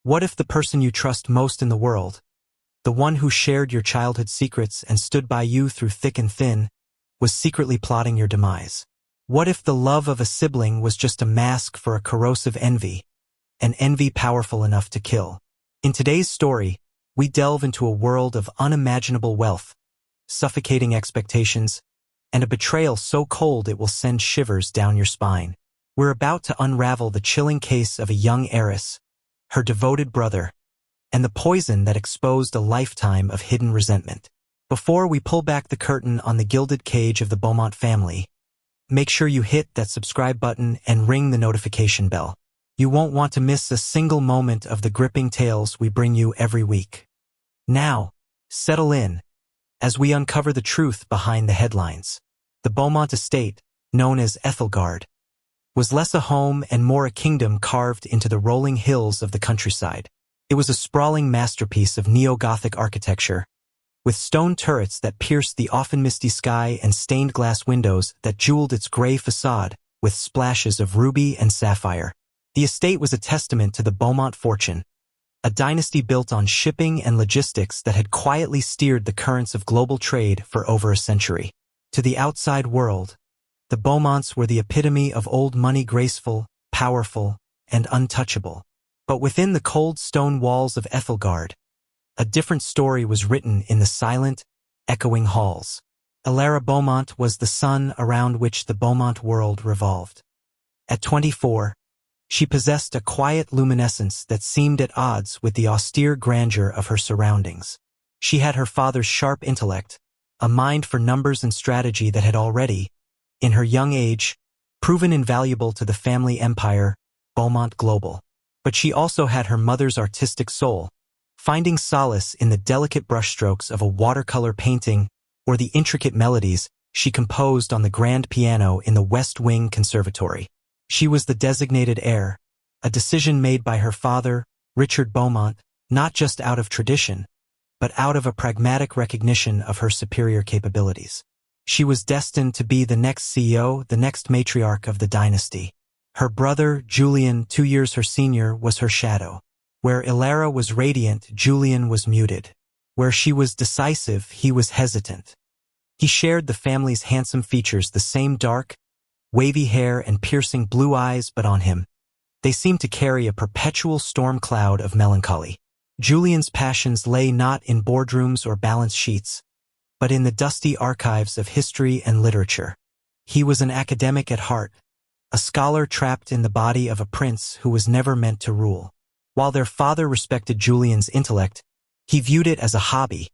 What if the person you trust most in the world, the one who shared your childhood secrets and stood by you through thick and thin, was secretly plotting your demise? What if the love of a sibling was just a mask for a corrosive envy, an envy powerful enough to kill? In today's story, we delve into a world of unimaginable wealth, suffocating expectations, and a betrayal so cold it will send shivers down your spine. We're about to unravel the chilling case of a young heiress, her devoted brother, and the poison that exposed a lifetime of hidden resentment. Before we pull back the curtain on the gilded cage of the Beaumont family, make sure you hit that subscribe button and ring the notification bell. You won't want to miss a single moment of the gripping tales we bring you every week. Now, settle in as we uncover the truth behind the headlines. The Beaumont estate, known as Ethelgard, was less a home and more a kingdom carved into the rolling hills of the countryside. It was a sprawling masterpiece of neo-Gothic architecture, with stone turrets that pierced the often misty sky and stained glass windows that jeweled its gray facade with splashes of ruby and sapphire. The estate was a testament to the Beaumont fortune, a dynasty built on shipping and logistics that had quietly steered the currents of global trade for over a century. To the outside world, the Beaumonts were the epitome of old money, graceful, powerful, and untouchable. But within the cold stone walls of Ethelgard, a different story was written in the silent, echoing halls. Elara Beaumont was the sun around which the Beaumont world revolved. At 24, she possessed a quiet luminescence that seemed at odds with the austere grandeur of her surroundings. She had her father's sharp intellect, a mind for numbers and strategy that had already, in her young age, proven invaluable to the family empire, Beaumont Global. But she also had her mother's artistic soul, finding solace in the delicate brushstrokes of a watercolor painting or the intricate melodies she composed on the grand piano in the West Wing Conservatory. She was the designated heir, a decision made by her father, Richard Beaumont, not just out of tradition, but out of a pragmatic recognition of her superior capabilities. She was destined to be the next CEO, the next matriarch of the dynasty. Her brother, Julian, 2 years her senior, was her shadow. Where Elara was radiant, Julian was muted. Where she was decisive, he was hesitant. He shared the family's handsome features, the same dark, wavy hair and piercing blue eyes, but on him, they seemed to carry a perpetual storm cloud of melancholy. Julian's passions lay not in boardrooms or balance sheets, but in the dusty archives of history and literature. He was an academic at heart, a scholar trapped in the body of a prince who was never meant to rule. While their father respected Julian's intellect, he viewed it as a hobby,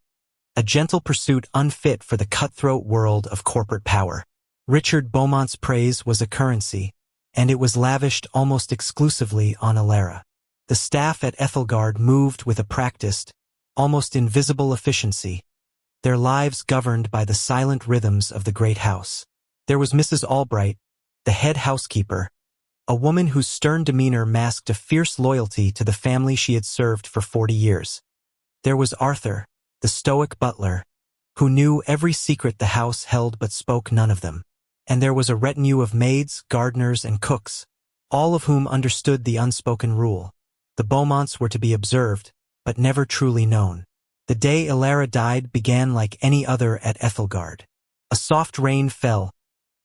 a gentle pursuit unfit for the cutthroat world of corporate power. Richard Beaumont's praise was a currency, and it was lavished almost exclusively on Elara. The staff at Ethelgard moved with a practiced, almost invisible efficiency, their lives governed by the silent rhythms of the great house. There was Mrs. Albright, the head housekeeper, a woman whose stern demeanor masked a fierce loyalty to the family she had served for 40 years. There was Arthur, the stoic butler, who knew every secret the house held but spoke none of them. And there was a retinue of maids, gardeners, and cooks, all of whom understood the unspoken rule. The Beaumonts were to be observed, but never truly known. The day Elara died began like any other at Ethelgard. A soft rain fell,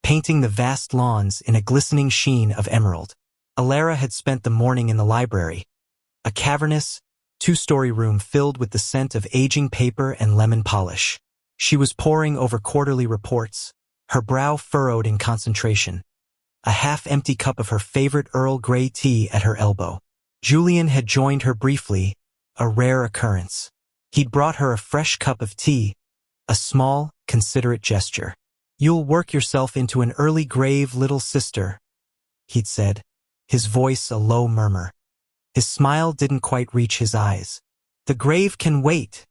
painting the vast lawns in a glistening sheen of emerald. Elara had spent the morning in the library, a cavernous, 2-story room filled with the scent of aging paper and lemon polish. She was poring over quarterly reports, her brow furrowed in concentration, a half-empty cup of her favorite Earl Grey tea at her elbow. Julian had joined her briefly, a rare occurrence. He'd brought her a fresh cup of tea, a small, considerate gesture. "You'll work yourself into an early grave, little sister," he'd said, his voice a low murmur. His smile didn't quite reach his eyes. "The grave can wait,"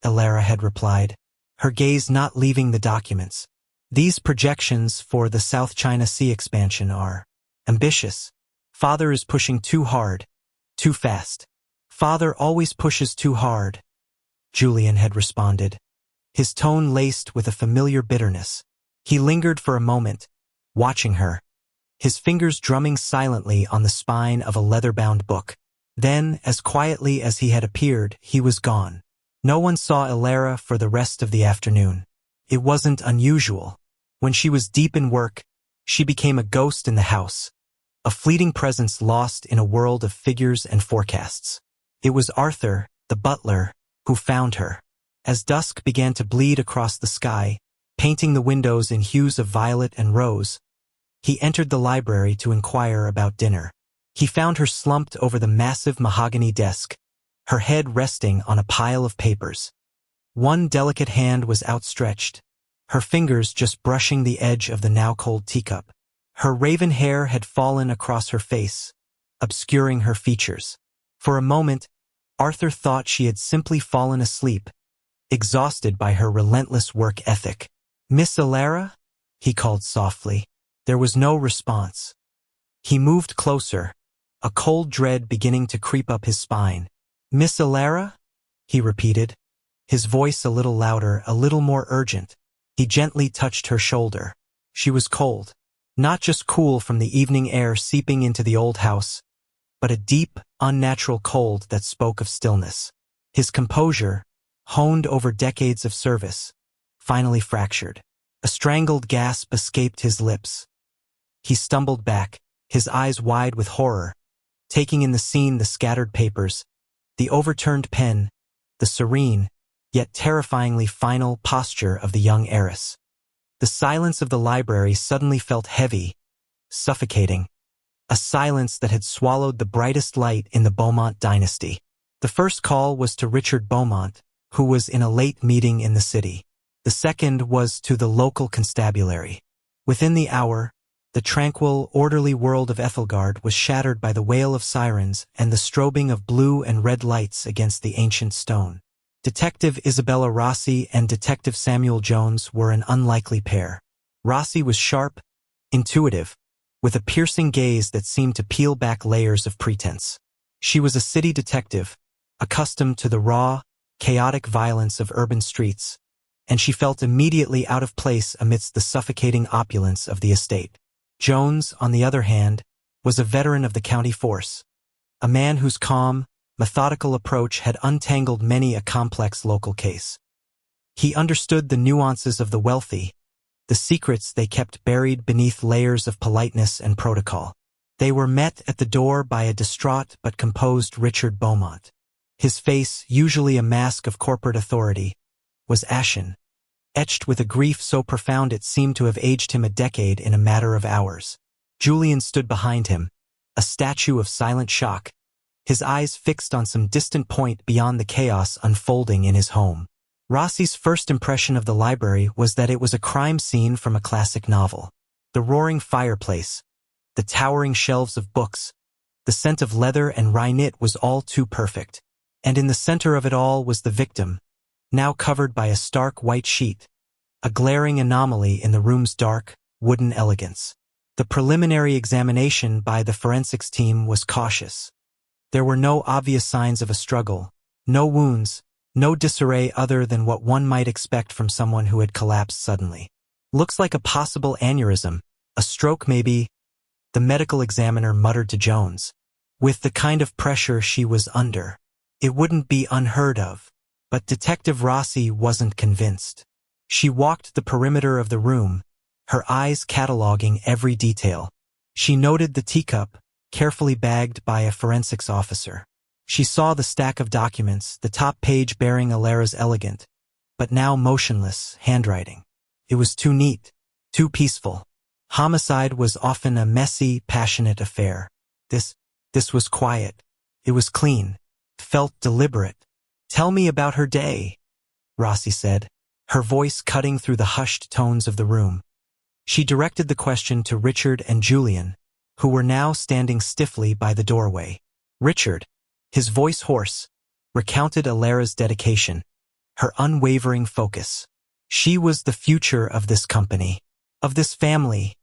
Elara had replied, her gaze not leaving the documents. "These projections for the South China Sea expansion are ambitious. Father is pushing too hard, too fast." "Father always pushes too hard," Julian had responded, his tone laced with a familiar bitterness. He lingered for a moment, watching her, his fingers drumming silently on the spine of a leather-bound book. Then, as quietly as he had appeared, he was gone. No one saw Elara for the rest of the afternoon. It wasn't unusual. When she was deep in work, she became a ghost in the house, a fleeting presence lost in a world of figures and forecasts. It was Arthur, the butler, who found her. As dusk began to bleed across the sky, painting the windows in hues of violet and rose, he entered the library to inquire about dinner. He found her slumped over the massive mahogany desk, her head resting on a pile of papers. One delicate hand was outstretched, her fingers just brushing the edge of the now-cold teacup. Her raven hair had fallen across her face, obscuring her features. For a moment, Arthur thought she had simply fallen asleep, exhausted by her relentless work ethic. "Miss Elara?" he called softly. There was no response. He moved closer, a cold dread beginning to creep up his spine. "Miss Elara?" he repeated, his voice a little louder, a little more urgent. He gently touched her shoulder. She was cold. Not just cool from the evening air seeping into the old house, but a deep, unnatural cold that spoke of stillness. His composure, honed over decades of service, finally fractured. A strangled gasp escaped his lips. He stumbled back, his eyes wide with horror, taking in the scene, the scattered papers, the overturned pen, the serene, yet terrifyingly final posture of the young heiress. The silence of the library suddenly felt heavy, suffocating, a silence that had swallowed the brightest light in the Beaumont dynasty. The first call was to Richard Beaumont, who was in a late meeting in the city. The second was to the local constabulary. Within the hour, the tranquil, orderly world of Ethelgard was shattered by the wail of sirens and the strobing of blue and red lights against the ancient stone. Detective Isabella Rossi and Detective Samuel Jones were an unlikely pair. Rossi was sharp, intuitive, with a piercing gaze that seemed to peel back layers of pretense. She was a city detective, accustomed to the raw, chaotic violence of urban streets, and she felt immediately out of place amidst the suffocating opulence of the estate. Jones, on the other hand, was a veteran of the county force, a man whose calm, methodical approach had untangled many a complex local case. He understood the nuances of the wealthy, the secrets they kept buried beneath layers of politeness and protocol. They were met at the door by a distraught but composed Richard Beaumont. His face, usually a mask of corporate authority, was ashen, etched with a grief so profound it seemed to have aged him a decade in a matter of hours. Julian stood behind him, a statue of silent shock, his eyes fixed on some distant point beyond the chaos unfolding in his home. Rossi's first impression of the library was that it was a crime scene from a classic novel. The roaring fireplace, the towering shelves of books, the scent of leather and rye knit was all too perfect. And in the center of it all was the victim, now covered by a stark white sheet, a glaring anomaly in the room's dark, wooden elegance. The preliminary examination by the forensics team was cautious. There were no obvious signs of a struggle, no wounds, no disarray other than what one might expect from someone who had collapsed suddenly. "Looks like a possible aneurysm, a stroke maybe," the medical examiner muttered to Jones. "With the kind of pressure she was under, it wouldn't be unheard of." But Detective Rossi wasn't convinced. She walked the perimeter of the room, her eyes cataloging every detail. She noted the teacup, carefully bagged by a forensics officer. She saw the stack of documents, the top page bearing Elara's elegant, but now motionless, handwriting. It was too neat, too peaceful. Homicide was often a messy, passionate affair. This was quiet. It was clean, felt deliberate. "Tell me about her day," Rossi said, her voice cutting through the hushed tones of the room. She directed the question to Richard and Julian, who were now standing stiffly by the doorway. Richard, his voice hoarse, recounted Elara's dedication, her unwavering focus. "She was the future of this company, of this family,"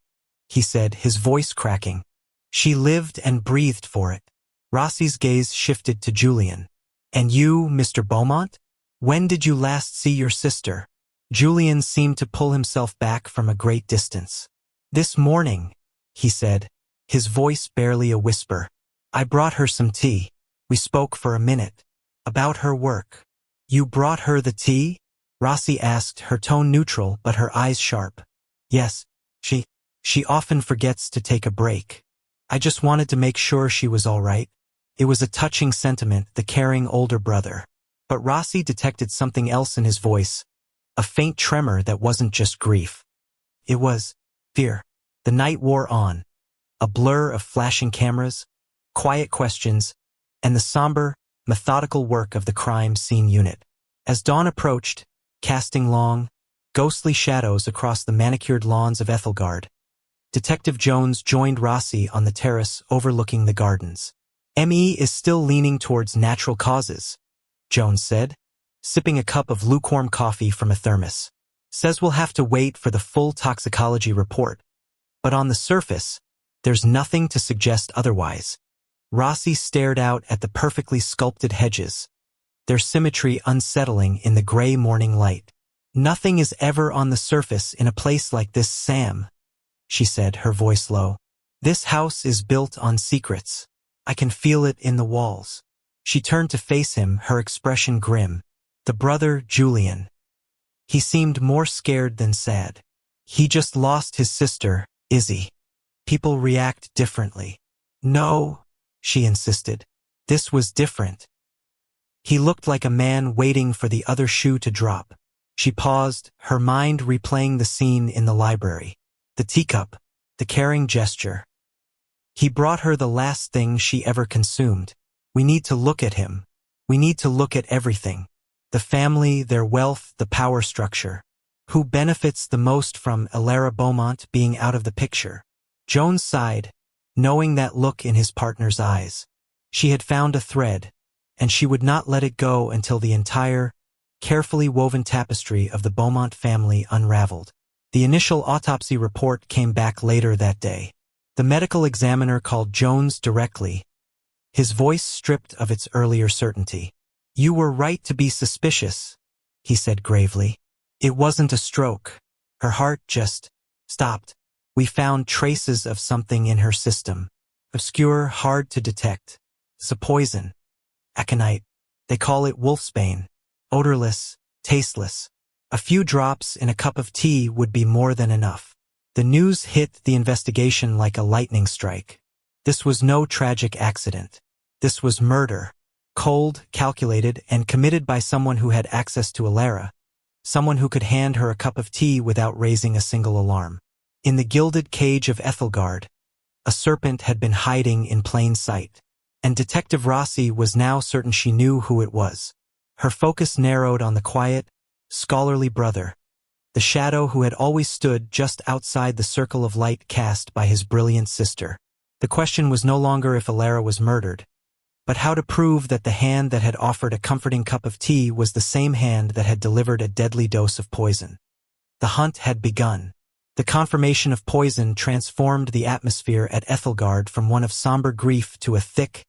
he said, his voice cracking. "She lived and breathed for it." Rossi's gaze shifted to Julian. "And you, Mr. Beaumont? When did you last see your sister?" Julian seemed to pull himself back from a great distance. "This morning," he said, his voice barely a whisper. "I brought her some tea. We spoke for a minute. About her work. You brought her the tea? Rossi asked, her tone neutral but her eyes sharp. Yes, she often forgets to take a break. I just wanted to make sure she was all right. It was a touching sentiment, the caring older brother. But Rossi detected something else in his voice, a faint tremor that wasn't just grief. It was fear. The night wore on, a blur of flashing cameras, quiet questions, and the somber, methodical work of the crime scene unit. As dawn approached, casting long, ghostly shadows across the manicured lawns of Ethelgard, Detective Jones joined Rossi on the terrace overlooking the gardens. "ME is still leaning towards natural causes," Jones said, sipping a cup of lukewarm coffee from a thermos. "Says we'll have to wait for the full toxicology report. But on the surface, there's nothing to suggest otherwise." Rossi stared out at the perfectly sculpted hedges, their symmetry unsettling in the gray morning light. "Nothing is ever on the surface in a place like this, Sam," she said, her voice low. "This house is built on secrets. I can feel it in the walls." She turned to face him, her expression grim. The brother, Julian. He seemed more scared than sad. "He just lost his sister, Izzy. People react differently." "No," she insisted. "This was different." He looked like a man waiting for the other shoe to drop. She paused, her mind replaying the scene in the library. The teacup, the caring gesture. He brought her the last thing she ever consumed. We need to look at him. We need to look at everything. The family, their wealth, the power structure. Who benefits the most from Elara Beaumont being out of the picture? Jones sighed, knowing that look in his partner's eyes. She had found a thread, and she would not let it go until the entire, carefully woven tapestry of the Beaumont family unraveled. The initial autopsy report came back later that day. The medical examiner called Jones directly, his voice stripped of its earlier certainty. "You were right to be suspicious," he said gravely. "It wasn't a stroke. Her heart just stopped. We found traces of something in her system. Obscure, hard to detect. It's a poison. Aconite. They call it wolfsbane. Odorless, tasteless. A few drops in a cup of tea would be more than enough." The news hit the investigation like a lightning strike. This was no tragic accident. This was murder. Cold, calculated, and committed by someone who had access to Elara, someone who could hand her a cup of tea without raising a single alarm. In the gilded cage of Ethelgard, a serpent had been hiding in plain sight, and Detective Rossi was now certain she knew who it was. Her focus narrowed on the quiet, scholarly brother, the shadow who had always stood just outside the circle of light cast by his brilliant sister. The question was no longer if Elara was murdered, but how to prove that the hand that had offered a comforting cup of tea was the same hand that had delivered a deadly dose of poison. The hunt had begun. The confirmation of poison transformed the atmosphere at Ethelgard from one of somber grief to a thick,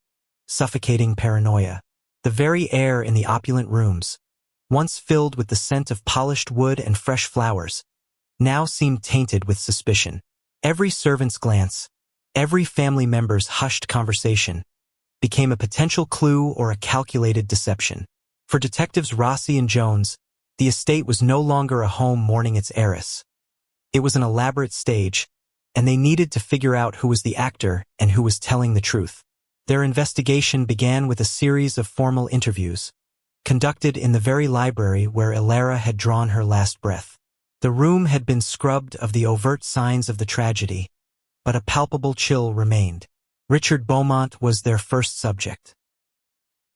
suffocating paranoia. The very air in the opulent rooms, once filled with the scent of polished wood and fresh flowers, now seemed tainted with suspicion. Every servant's glance, every family member's hushed conversation, became a potential clue or a calculated deception. For Detectives Rossi and Jones, the estate was no longer a home mourning its heiress. It was an elaborate stage, and they needed to figure out who was the actor and who was telling the truth. Their investigation began with a series of formal interviews, conducted in the very library where Elara had drawn her last breath. The room had been scrubbed of the overt signs of the tragedy, but a palpable chill remained. Richard Beaumont was their first subject.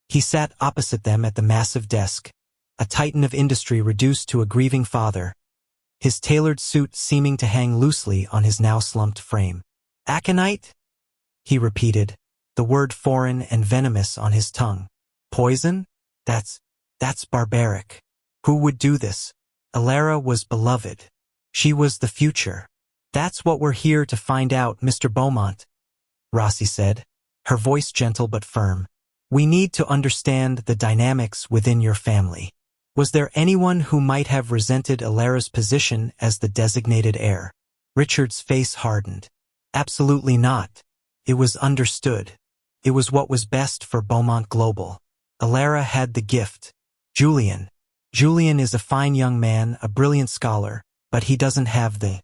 He sat opposite them at the massive desk, a titan of industry reduced to a grieving father, his tailored suit seeming to hang loosely on his now slumped frame. "Aconite?" he repeated, the word foreign and venomous on his tongue. "Poison? That's barbaric. Who would do this? Elara was beloved. She was the future. That's what we're here to find out, Mr. Beaumont," Rossi said, her voice gentle but firm. "We need to understand the dynamics within your family. Was there anyone who might have resented Elara's position as the designated heir?" Richard's face hardened. "Absolutely not. It was understood. It was what was best for Beaumont Global. Alara had the gift. Julian. Julian is a fine young man, a brilliant scholar, but he doesn't have the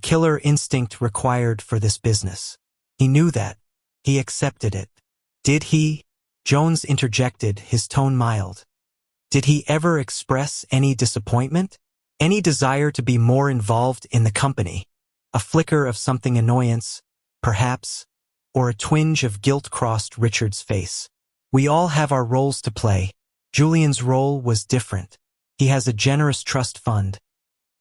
killer instinct required for this business. He knew that. He accepted it. Did he? Jones interjected, his tone mild. Did he ever express any disappointment? Any desire to be more involved in the company? A flicker of something annoyance, perhaps, or a twinge of guilt crossed Richard's face. We all have our roles to play. Julian's role was different. He has a generous trust fund,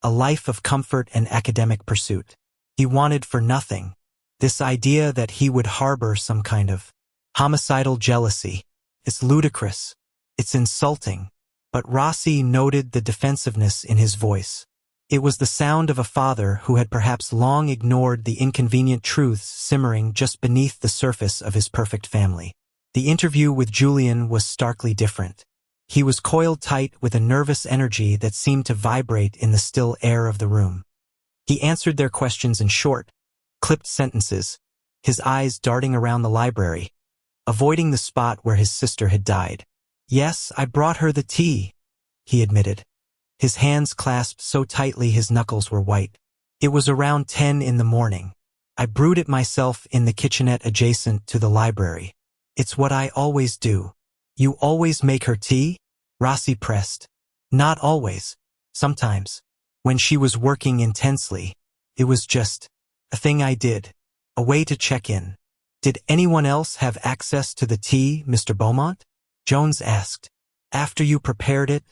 a life of comfort and academic pursuit. He wanted for nothing. This idea that he would harbor some kind of homicidal jealousy. It's ludicrous. It's insulting. But Rossi noted the defensiveness in his voice. It was the sound of a father who had perhaps long ignored the inconvenient truths simmering just beneath the surface of his perfect family. The interview with Julian was starkly different. He was coiled tight with a nervous energy that seemed to vibrate in the still air of the room. He answered their questions in short, clipped sentences, his eyes darting around the library, avoiding the spot where his sister had died. Yes, I brought her the tea, he admitted. His hands clasped so tightly his knuckles were white. It was around 10 in the morning. I brewed it myself in the kitchenette adjacent to the library. It's what I always do. You always make her tea? Rossi pressed. Not always. Sometimes. When she was working intensely. It was just a thing I did. A way to check in. Did anyone else have access to the tea, Mr. Beaumont? Jones asked. After you prepared it,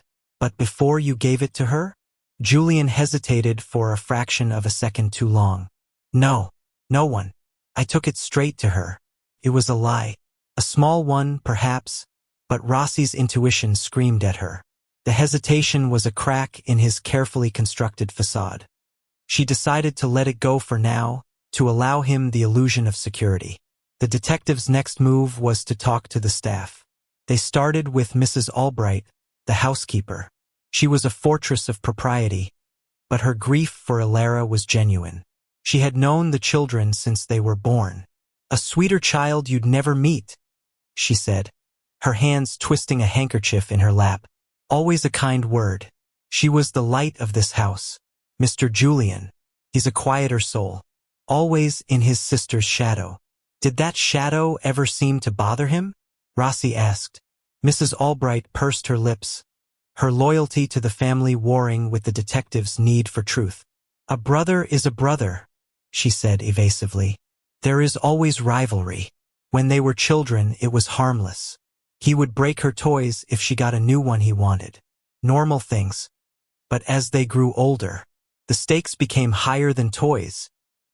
but before you gave it to her? Julian hesitated for a fraction of a second too long. No, no one. I took it straight to her. It was a lie. A small one, perhaps, but Rossi's intuition screamed at her. The hesitation was a crack in his carefully constructed facade. She decided to let it go for now, to allow him the illusion of security. The detective's next move was to talk to the staff. They started with Mrs. Albright, the housekeeper. She was a fortress of propriety, but her grief for Alara was genuine. She had known the children since they were born. A sweeter child you'd never meet, she said, her hands twisting a handkerchief in her lap. Always a kind word. She was the light of this house. Mr. Julian. He's a quieter soul. Always in his sister's shadow. Did that shadow ever seem to bother him? Rossi asked. Mrs. Albright pursed her lips, her loyalty to the family warring with the detective's need for truth. A brother is a brother, she said evasively. There is always rivalry. When they were children, it was harmless. He would break her toys if she got a new one he wanted. Normal things. But as they grew older, the stakes became higher than toys,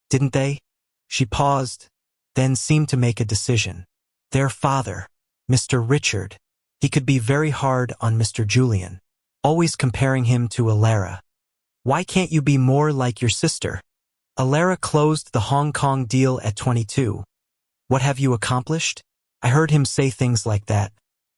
didn't they? She paused, then seemed to make a decision. Their father, Mr. Richard. He could be very hard on Mr. Julian, always comparing him to Alara. Why can't you be more like your sister? Alara closed the Hong Kong deal at 22. What have you accomplished? I heard him say things like that.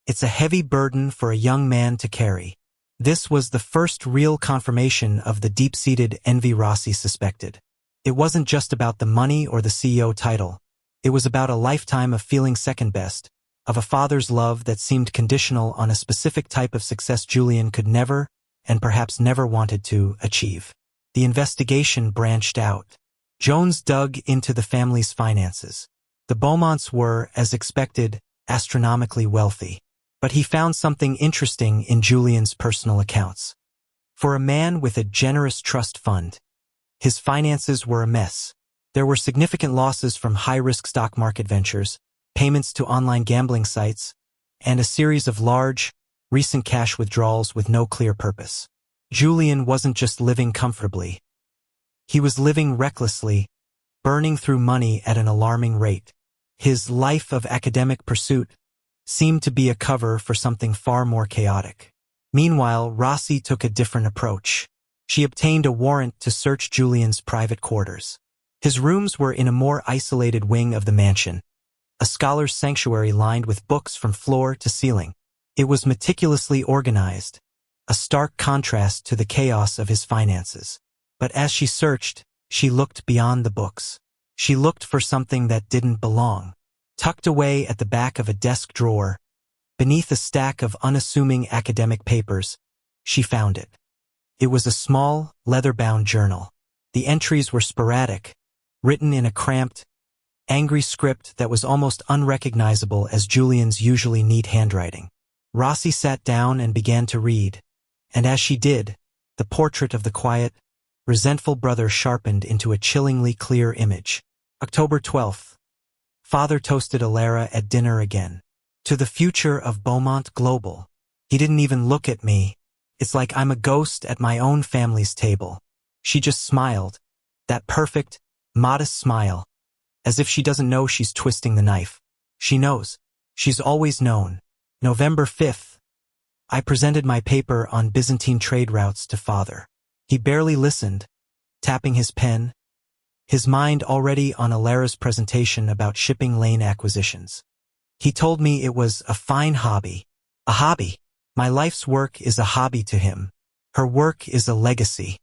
It's a heavy burden for a young man to carry. This was the first real confirmation of the deep-seated envy Rossi suspected. It wasn't just about the money or the CEO title. It was about a lifetime of feeling second best, of a father's love that seemed conditional on a specific type of success Julian could never, and perhaps never wanted to, achieve. The investigation branched out. Jones dug into the family's finances. The Beaumonts were, as expected, astronomically wealthy. But he found something interesting in Julian's personal accounts. For a man with a generous trust fund, his finances were a mess. There were significant losses from high-risk stock market ventures, payments to online gambling sites, and a series of large, recent cash withdrawals with no clear purpose. Julian wasn't just living comfortably. He was living recklessly, burning through money at an alarming rate. His life of academic pursuit seemed to be a cover for something far more chaotic. Meanwhile, Rossi took a different approach. She obtained a warrant to search Julian's private quarters. His rooms were in a more isolated wing of the mansion, a scholar's sanctuary lined with books from floor to ceiling. It was meticulously organized, a stark contrast to the chaos of his finances. But as she searched, she looked beyond the books. She looked for something that didn't belong. Tucked away at the back of a desk drawer, beneath a stack of unassuming academic papers, she found it. It was a small, leather-bound journal. The entries were sporadic, written in a cramped, angry script that was almost unrecognizable as Julian's usually neat handwriting. Rossi sat down and began to read, and as she did, the portrait of the quiet, resentful brother sharpened into a chillingly clear image. October 12th. Father toasted Alara at dinner again. To the future of Beaumont Global. He didn't even look at me. It's like I'm a ghost at my own family's table. She just smiled, that perfect, modest smile, as if she doesn't know she's twisting the knife. She knows. She's always known. November 5th. I presented my paper on Byzantine trade routes to Father. He barely listened, tapping his pen, his mind already on Alara's presentation about shipping lane acquisitions. He told me it was a fine hobby. A hobby. My life's work is a hobby to him. Her work is a legacy.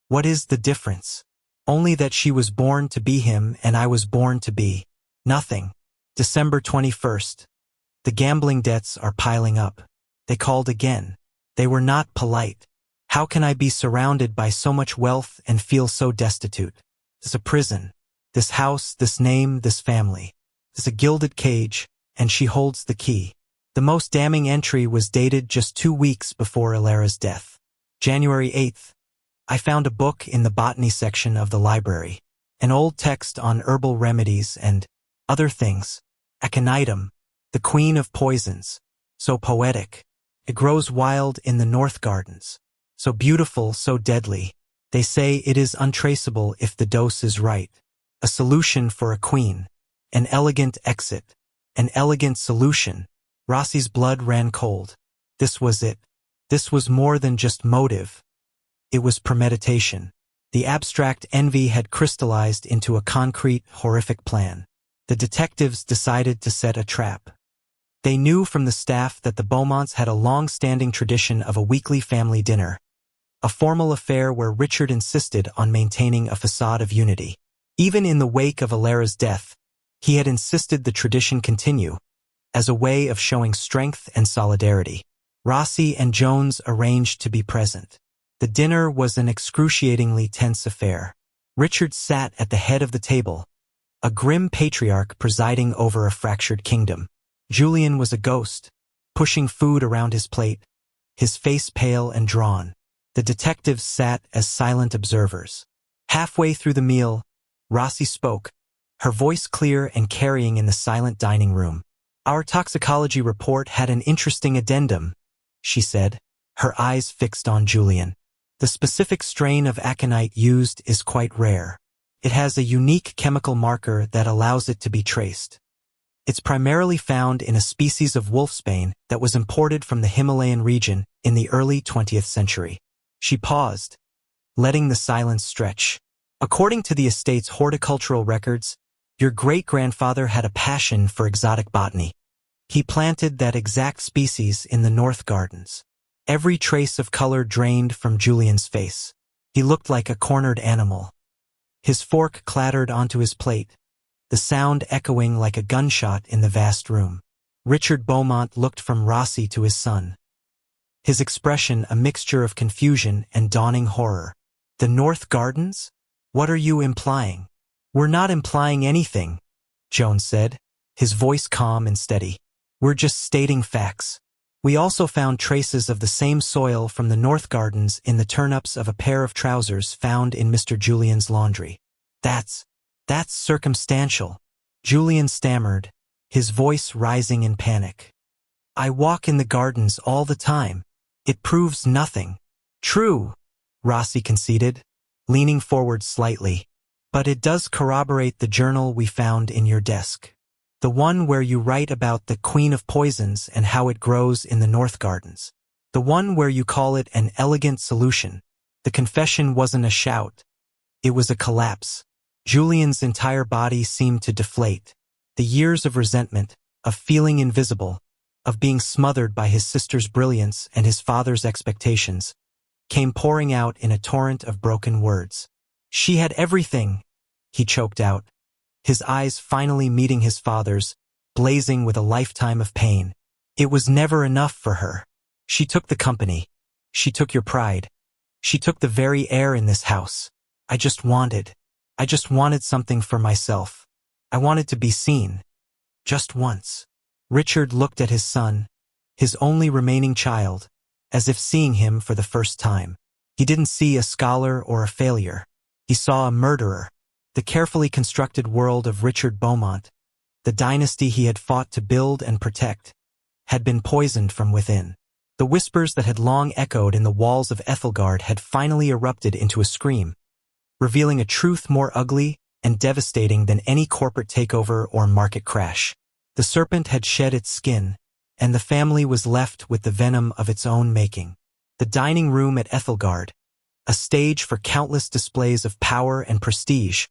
What is the difference? Only that she was born to be him and I was born to be nothing. December 21st. The gambling debts are piling up. They called again. They were not polite. How can I be surrounded by so much wealth and feel so destitute? It's a prison. This house, this name, this family. It's a gilded cage, and she holds the key. The most damning entry was dated just 2 weeks before Alara's death. January 8th. I found a book in the botany section of the library. An old text on herbal remedies and other things. Aconitum, the queen of poisons. So poetic. It grows wild in the north gardens. So beautiful, so deadly. They say it is untraceable if the dose is right. A solution for a queen. An elegant exit. An elegant solution. Rossi's blood ran cold. This was it. This was more than just motive. It was premeditation. The abstract envy had crystallized into a concrete, horrific plan. The detectives decided to set a trap. They knew from the staff that the Beaumonts had a long-standing tradition of a weekly family dinner, a formal affair where Richard insisted on maintaining a facade of unity. Even in the wake of Alara's death, he had insisted the tradition continue, as a way of showing strength and solidarity. Rossi and Jones arranged to be present. The dinner was an excruciatingly tense affair. Richard sat at the head of the table, a grim patriarch presiding over a fractured kingdom. Julian was a ghost, pushing food around his plate, his face pale and drawn. The detectives sat as silent observers. Halfway through the meal, Rossi spoke, her voice clear and carrying in the silent dining room. Our toxicology report had an interesting addendum, she said, her eyes fixed on Julian. The specific strain of aconite used is quite rare. It has a unique chemical marker that allows it to be traced. It's primarily found in a species of wolfsbane that was imported from the Himalayan region in the early 20th century. She paused, letting the silence stretch. According to the estate's horticultural records, your great-grandfather had a passion for exotic botany. He planted that exact species in the north gardens. Every trace of color drained from Julian's face. He looked like a cornered animal. His fork clattered onto his plate, the sound echoing like a gunshot in the vast room. Richard Beaumont looked from Rossi to his son, his expression a mixture of confusion and dawning horror. The North Gardens? What are you implying? We're not implying anything, Jones said, his voice calm and steady. We're just stating facts. We also found traces of the same soil from the North Gardens in the turn-ups of a pair of trousers found in Mr. Julian's laundry. That's circumstantial, Julian stammered, his voice rising in panic. I walk in the gardens all the time. It proves nothing. True, Rossi conceded, leaning forward slightly, but it does corroborate the journal we found in your desk. The one where you write about the Queen of Poisons and how it grows in the North Gardens. The one where you call it an elegant solution. The confession wasn't a shout. It was a collapse. Julian's entire body seemed to deflate. The years of resentment, of feeling invisible, of being smothered by his sister's brilliance and his father's expectations, came pouring out in a torrent of broken words. She had everything, he choked out, his eyes finally meeting his father's, blazing with a lifetime of pain. It was never enough for her. She took the company. She took your pride. She took the very air in this house. I just wanted something for myself. I wanted to be seen. Just once. Richard looked at his son, his only remaining child, as if seeing him for the first time. He didn't see a scholar or a failure. He saw a murderer. The carefully constructed world of Richard Beaumont, the dynasty he had fought to build and protect, had been poisoned from within. The whispers that had long echoed in the walls of Ethelgard had finally erupted into a scream, revealing a truth more ugly and devastating than any corporate takeover or market crash. The serpent had shed its skin, and the family was left with the venom of its own making. The dining room at Ethelgard, a stage for countless displays of power and prestige,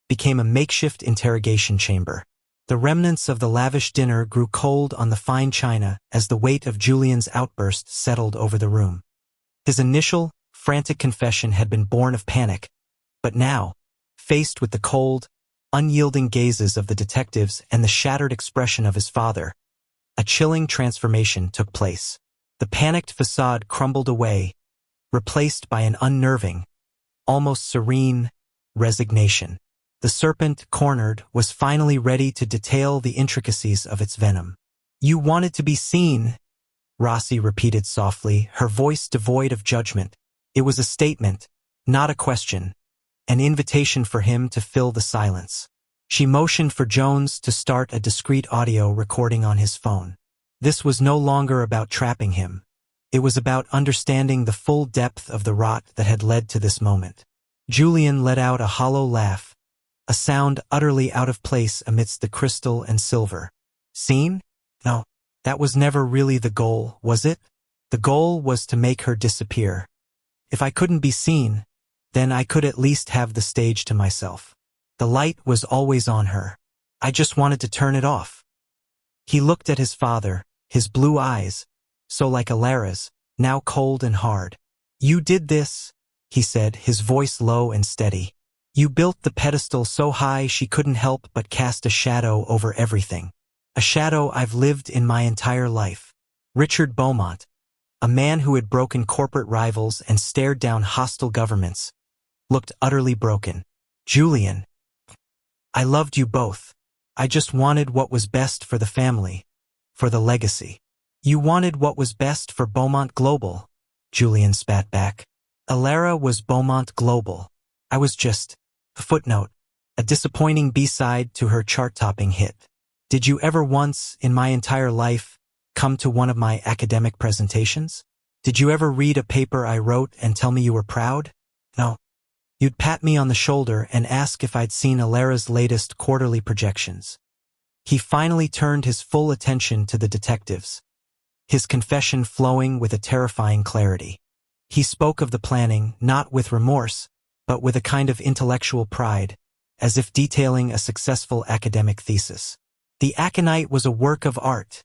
became a makeshift interrogation chamber. The remnants of the lavish dinner grew cold on the fine china as the weight of Julian's outburst settled over the room. His initial, frantic confession had been born of panic, but now, faced with the cold, unyielding gazes of the detectives and the shattered expression of his father, a chilling transformation took place. The panicked facade crumbled away, replaced by an unnerving, almost serene, resignation. The serpent, cornered, was finally ready to detail the intricacies of its venom. "You wanted to be seen," Rossi repeated softly, her voice devoid of judgment. It was a statement, not a question, an invitation for him to fill the silence. She motioned for Jones to start a discreet audio recording on his phone. This was no longer about trapping him. It was about understanding the full depth of the rot that had led to this moment. Julian let out a hollow laugh, a sound utterly out of place amidst the crystal and silver. "Seen? No, that was never really the goal, was it? The goal was to make her disappear. If I couldn't be seen, then I could at least have the stage to myself. The light was always on her. I just wanted to turn it off." He looked at his father, his blue eyes, so like Alara's, now cold and hard. "You did this," he said, his voice low and steady. "You built the pedestal so high she couldn't help but cast a shadow over everything. A shadow I've lived in my entire life." Richard Beaumont, a man who had broken corporate rivals and stared down hostile governments, looked utterly broken. "Julian, I loved you both. I just wanted what was best for the family, for the legacy." "You wanted what was best for Beaumont Global," Julian spat back. "Alara was Beaumont Global. I was just a footnote, a disappointing B-side to her chart-topping hit. Did you ever once, in my entire life, come to one of my academic presentations? Did you ever read a paper I wrote and tell me you were proud? No. You'd pat me on the shoulder and ask if I'd seen Alara's latest quarterly projections." He finally turned his full attention to the detectives, his confession flowing with a terrifying clarity. He spoke of the planning not with remorse, but with a kind of intellectual pride, as if detailing a successful academic thesis. "The aconite was a work of art,"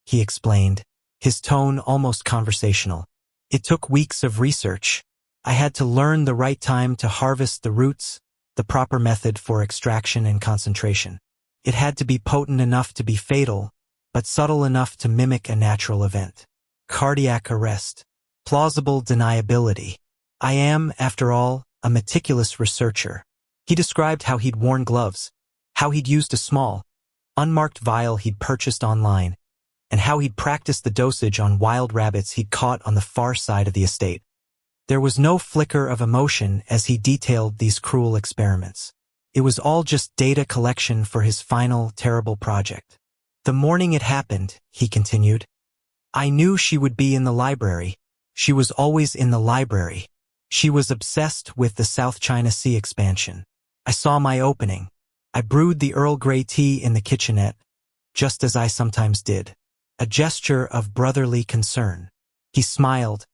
he explained, his tone almost conversational. "It took weeks of research. I had to learn the right time to harvest the roots, the proper method for extraction and concentration. It had to be potent enough to be fatal, but subtle enough to mimic a natural event. Cardiac arrest. Plausible deniability. I am, after all, a meticulous researcher." He described how he'd worn gloves, how he'd used a small, unmarked vial he'd purchased online, and how he'd practiced the dosage on wild rabbits he'd caught on the far side of the estate. There was no flicker of emotion as he detailed these cruel experiments. It was all just data collection for his final, terrible project. "The morning it happened," he continued, "I knew she would be in the library. She was always in the library. She was obsessed with the South China Sea expansion. I saw my opening. I brewed the Earl Grey tea in the kitchenette, just as I sometimes did. A gesture of brotherly concern." He smiled,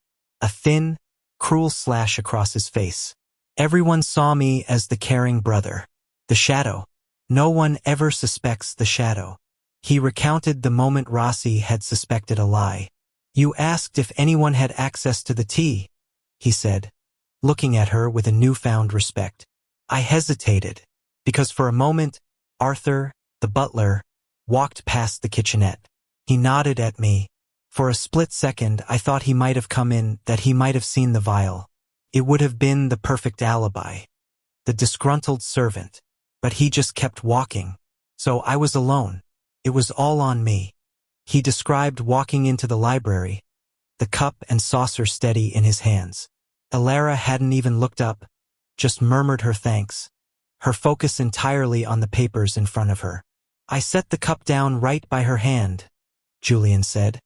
a thin, cruel slash across his face. "Everyone saw me as the caring brother. The shadow. No one ever suspects the shadow." He recounted the moment Rossi had suspected a lie. "You asked if anyone had access to the tea," he said, looking at her with a newfound respect. "I hesitated, because for a moment, Arthur, the butler, walked past the kitchenette. He nodded at me. For a split second, I thought he might have come in, that he might have seen the vial. It would have been the perfect alibi. The disgruntled servant. But he just kept walking. So I was alone. It was all on me. He described walking into the library, the cup and saucer steady in his hands. Elara hadn't even looked up, just murmured her thanks, her focus entirely on the papers in front of her. I set the cup down right by her hand, Julian said,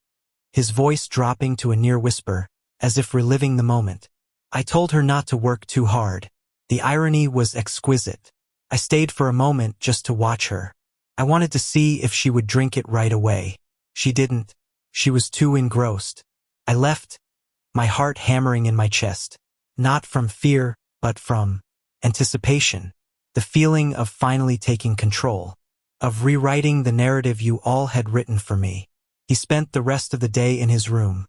his voice dropping to a near whisper, as if reliving the moment. I told her not to work too hard. The irony was exquisite. I stayed for a moment just to watch her. I wanted to see if she would drink it right away. She didn't. She was too engrossed. I left, my heart hammering in my chest. Not from fear, but from anticipation. The feeling of finally taking control. Of rewriting the narrative you all had written for me. He spent the rest of the day in his room,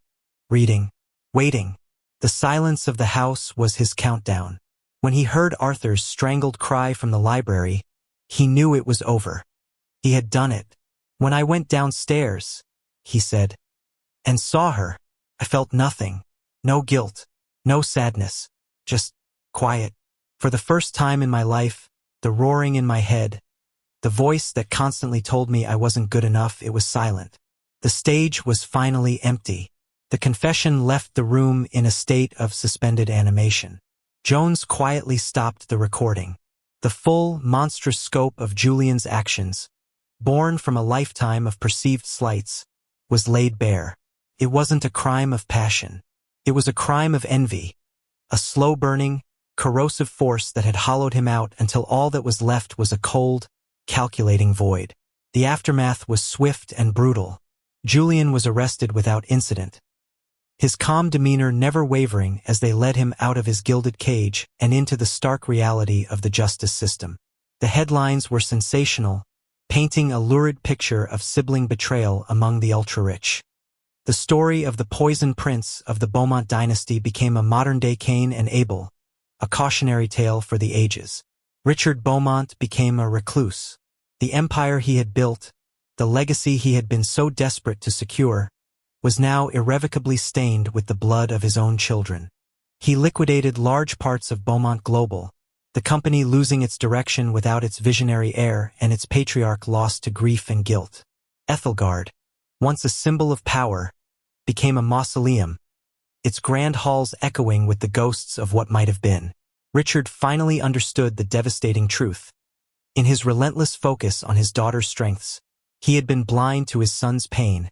reading, waiting. The silence of the house was his countdown. When he heard Arthur's strangled cry from the library, he knew it was over. He had done it. When I went downstairs, he said, and saw her, I felt nothing. No guilt, no sadness, just quiet. For the first time in my life, the roaring in my head, the voice that constantly told me I wasn't good enough, it was silent. The stage was finally empty. The confession left the room in a state of suspended animation. Jones quietly stopped the recording. The full, monstrous scope of Julian's actions, born from a lifetime of perceived slights, was laid bare. It wasn't a crime of passion. It was a crime of envy, a slow-burning, corrosive force that had hollowed him out until all that was left was a cold, calculating void. The aftermath was swift and brutal. Julian was arrested without incident, his calm demeanor never wavering as they led him out of his gilded cage and into the stark reality of the justice system. The headlines were sensational, painting a lurid picture of sibling betrayal among the ultra-rich. The story of the poisoned prince of the Beaumont dynasty became a modern-day Cain and Abel, a cautionary tale for the ages. Richard Beaumont became a recluse. The empire he had built, the legacy he had been so desperate to secure, was now irrevocably stained with the blood of his own children. He liquidated large parts of Beaumont Global, the company losing its direction without its visionary heir and its patriarch lost to grief and guilt. Ethelgard, once a symbol of power, became a mausoleum, its grand halls echoing with the ghosts of what might have been. Richard finally understood the devastating truth. In his relentless focus on his daughter's strengths, he had been blind to his son's pain,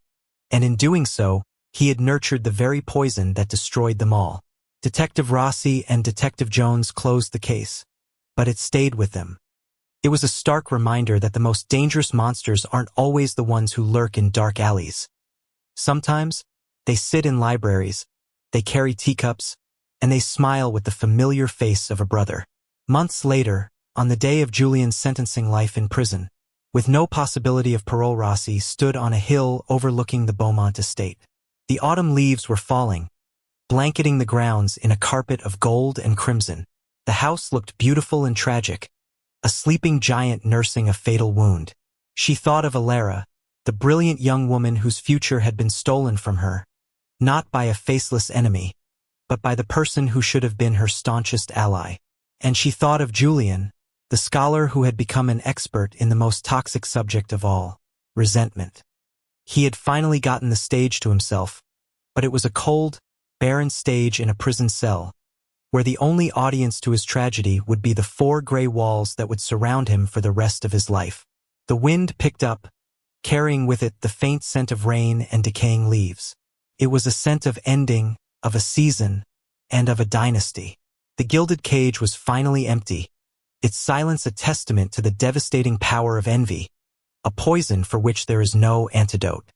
and in doing so, he had nurtured the very poison that destroyed them all. Detective Rossi and Detective Jones closed the case, but it stayed with them. It was a stark reminder that the most dangerous monsters aren't always the ones who lurk in dark alleys. Sometimes, they sit in libraries, they carry teacups, and they smile with the familiar face of a brother. Months later, on the day of Julian's sentencing life in prison, with no possibility of parole, Rossi stood on a hill overlooking the Beaumont estate. The autumn leaves were falling, blanketing the grounds in a carpet of gold and crimson. The house looked beautiful and tragic, a sleeping giant nursing a fatal wound. She thought of Elara, the brilliant young woman whose future had been stolen from her, not by a faceless enemy, but by the person who should have been her staunchest ally. And she thought of Julian, the scholar who had become an expert in the most toxic subject of all, resentment. He had finally gotten the stage to himself, but it was a cold, barren stage in a prison cell, where the only audience to his tragedy would be the 4 gray walls that would surround him for the rest of his life. The wind picked up, carrying with it the faint scent of rain and decaying leaves. It was a scent of ending, of a season, and of a dynasty. The gilded cage was finally empty, its silence a testament to the devastating power of envy, a poison for which there is no antidote.